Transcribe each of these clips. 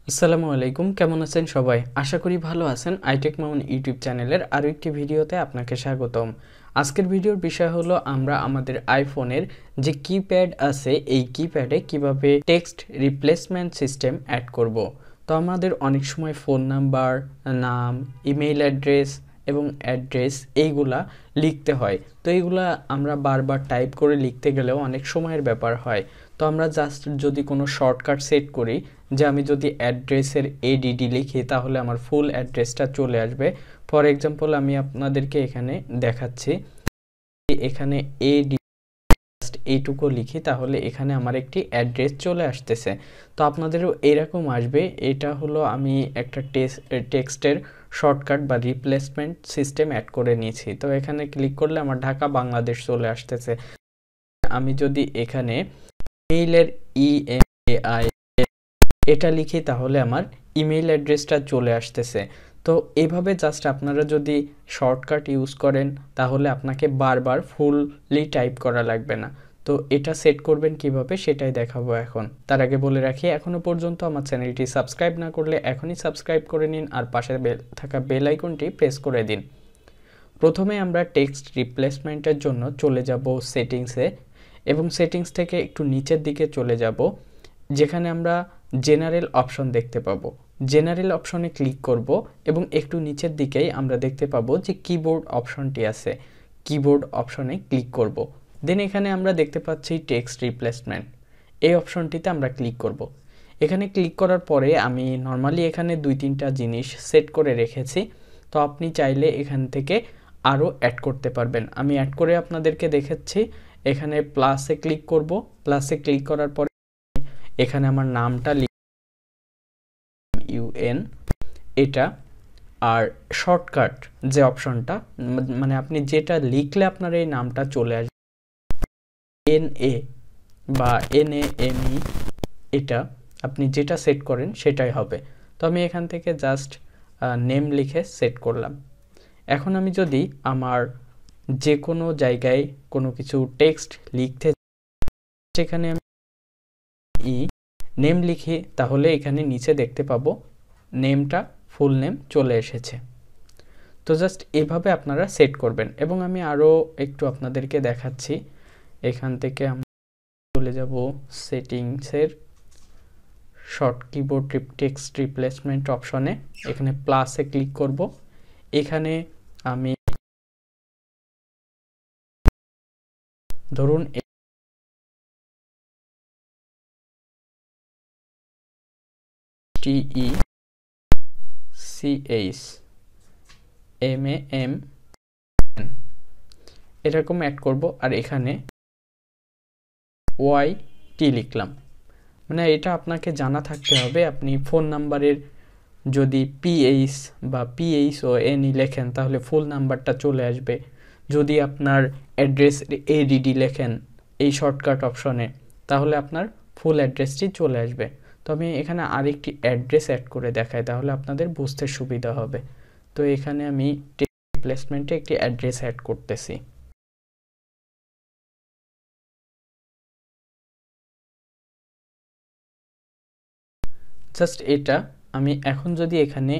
আসসালামু আলাইকুম, কেমন আছেন সবাই? আশা করি ভালো আছেন। র-iTechMamun ইউটিউব চ্যানেলের আরও একটি ভিডিওতে আপনাকে স্বাগতম। আজকের ভিডিওর বিষয় হলো আমরা আমাদের আইফোনের যে কিপ্যাড আছে এই কিপ্যাডে কিভাবে টেক্সট রিপ্লেসমেন্ট সিস্টেম অ্যাড করব। তো আমাদের অনেক সময় ফোন নাম্বার, নাম, ইমেইল অ্যাড্রেস এবং অ্যাড্রেস এইগুলা লিখতে হয়। তো এইগুলা আমরা বারবার টাইপ করে লিখতে গেলেও অনেক সময়ের ব্যাপার হয়। তো আমরা জাস্ট যদি কোনো শর্টকাট সেট করি যে আমি যদি অ্যাড্রেসের এডিডি লিখি তাহলে আমার ফুল অ্যাড্রেসটা চলে আসবে। ফর এক্সাম্পল আমি আপনাদেরকে এখানে দেখাচ্ছি, এখানে এডি এইটুকু লিখি তাহলে এখানে আমার একটি অ্যাড্রেস চলে আসতেছে। তো আপনাদেরও এরকম আসবে। এটা হলো আমি একটা টেক্সটের শর্টকাট বা রিপ্লেসমেন্ট সিস্টেম অ্যাড করে নিয়েছি। তো এখানে ক্লিক করলে আমার ঢাকা বাংলাদেশ চলে আসতেছে। আমি যদি এখানে ইমেইলের ইএমএআই এটা লিখি তাহলে আমার ইমেইল অ্যাড্রেসটা চলে আসতেছে। তো এভাবে জাস্ট আপনারা যদি শর্টকাট ইউজ করেন তাহলে আপনাকে বারবার ফুললি টাইপ করা লাগবে না। তো এটা সেট করবেন কিভাবে সেটাই দেখাবো এখন। তার আগে বলে রাখি, এখনও পর্যন্ত আমার চ্যানেলটি সাবস্ক্রাইব না করলে এখনই সাবস্ক্রাইব করে নিন আর পাশে থাকা বেল আইকনটি প্রেস করে দিন। প্রথমে আমরা টেক্সট রিপ্লেসমেন্টের জন্য চলে যাব সেটিংসে এবং সেটিংস থেকে একটু নিচের দিকে চলে যাব, যেখানে আমরা জেনারেল অপশন দেখতে পাবো। জেনারেল অপশনে ক্লিক করব এবং একটু নিচের দিকেই আমরা দেখতে পাবো যে কিবোর্ড অপশনটি আছে। কিবোর্ড অপশনে ক্লিক করব, দেন এখানে আমরা দেখতে পাচ্ছি টেক্সট রিপ্লেসমেন্ট, এই অপশনটিতে আমরা ক্লিক করব। এখানে ক্লিক করার পরে আমি নর্মালি এখানে 2-3টা জিনিস সেট করে রেখেছি। তো আপনি চাইলে এখান থেকে আরও অ্যাড করতে পারবেন। আমি অ্যাড করে আপনাদেরকে দেখাচ্ছি। এখানে প্লাসে ক্লিক করব, প্লাসে ক্লিক করার পরে এখানে আমার নামটা ইউএন এটা, আর শর্টকাট যে অপশনটা মানে আপনি যেটা লিখলে আপনার এই নামটা চলে আসবে এনএ বা এনএএমই, এটা আপনি যেটা সেট করেন সেটাই হবে। তো আমি এখান থেকে জাস্ট নেম লিখে সেট করলাম। এখন আমি যদি আমার যে কোনো জায়গায় কোনো কিছু টেক্সট লিখতে সেখানে আমি নেম লিখি তাহলে এখানে নিচে দেখতে পাবো নেমটা ফুল নেম চলে এসেছে। তো জাস্ট এভাবে আপনারা সেট করবেন এবং আমি আরও একটু আপনাদেরকে দেখাচ্ছি। এখান থেকে আমরা চলে যাব সেটিংসের শর্ট কিবোর্ড টেক্সট রিপ্লেসমেন্ট অপশনে, এখানে প্লাসে ক্লিক করব। এখানে আমি ধরুন TECHMAM এরকম অ্যাড করব আর এখানে YT লিখলাম। মানে এটা আপনাকে জানা থাকতে হবে। আপনি ফোন নাম্বারের যদি PH বা PHONE লেখেন তাহলে ফুল নাম্বারটা চলে আসবে। যদি আপনার অ্যাড্রেস ADD লেখেন এই শর্টকাট অপশনে তাহলে আপনার ফুল অ্যাড্রেসটি চলে আসবে। তো আমি এখানে আরেকটি অ্যাড্রেস অ্যাড করে দেখাই তাহলে আপনাদের বুঝতে সুবিধা হবে। তো এখানে আমি রিপ্লেসমেন্টে একটি অ্যাড্রেস অ্যাড করতেছি। জাস্ট এটা আমি এখন যদি এখানে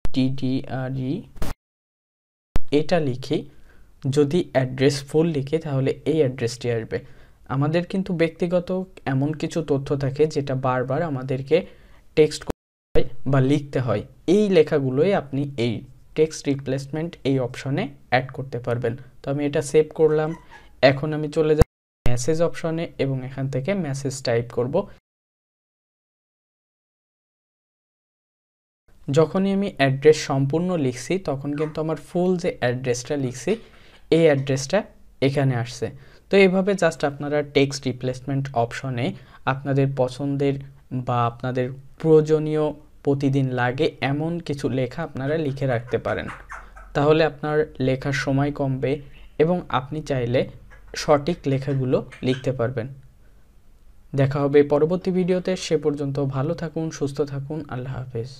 TDRE এটা লিখি, যদি অ্যাড্রেস ফুল লিখি তাহলে এই অ্যাড্রেসটি আসবে। আমাদের কিন্তু ব্যক্তিগত এমন কিছু তথ্য থাকে যেটা বারবার আমাদেরকে টেক্সট করতে হয় বা লিখতে হয়। এই লেখাগুলোই আপনি এই টেক্সট রিপ্লেসমেন্ট এই অপশনে অ্যাড করতে পারবেন। তো আমি এটা সেভ করলাম। এখন আমি চলে যাব মেসেজ অপশনে এবং এখান থেকে মেসেজ টাইপ করব। যখনই আমি অ্যাড্রেস সম্পূর্ণ লিখছি তখন কিন্তু আমার ফুল যে অ্যাড্রেসটা লিখছি এই অ্যাড্রেসটা এখানে আসছে। তো এইভাবে জাস্ট আপনারা টেক্সট রিপ্লেসমেন্ট অপশনে আপনাদের পছন্দের বা আপনাদের প্রয়োজনীয় প্রতিদিন লাগে এমন কিছু লেখা আপনারা লিখে রাখতে পারেন। তাহলে আপনার লেখার সময় কমবে এবং আপনি চাইলে সঠিক লেখাগুলো লিখতে পারবেন। দেখা হবে পরবর্তী ভিডিওতে। সে পর্যন্ত ভালো থাকুন, সুস্থ থাকুন। আল্লাহ হাফেজ।